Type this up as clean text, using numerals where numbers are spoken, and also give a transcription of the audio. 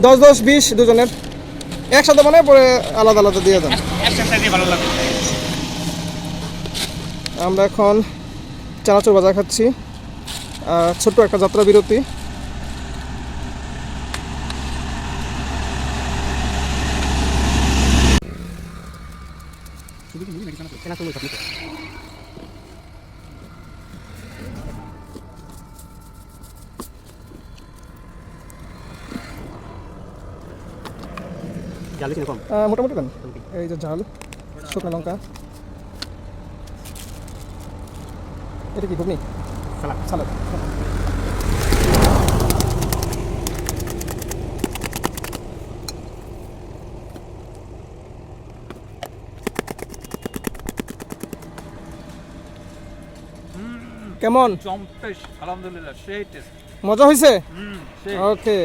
10-10-20 দুজনের একসাথে মানে পরে আলাদা আলাদা দিয়ে দেন। একসাথে দিয়ে ভালো লাগবে। আমরা এখন চানাচুর ভাজা খাচ্ছি, ছোট্ট একটা যাত্রা বিরতি। মোটামুটি দেন। এই যে ঝাল, শুকনো লঙ্কা। এটা কি ঘুগনি? সালাদ। কেমন? জম্পেশ, আলহামদুলিল্লাহ, সেই টেস্ট। মজা হয়েছে? সেই। ওকে।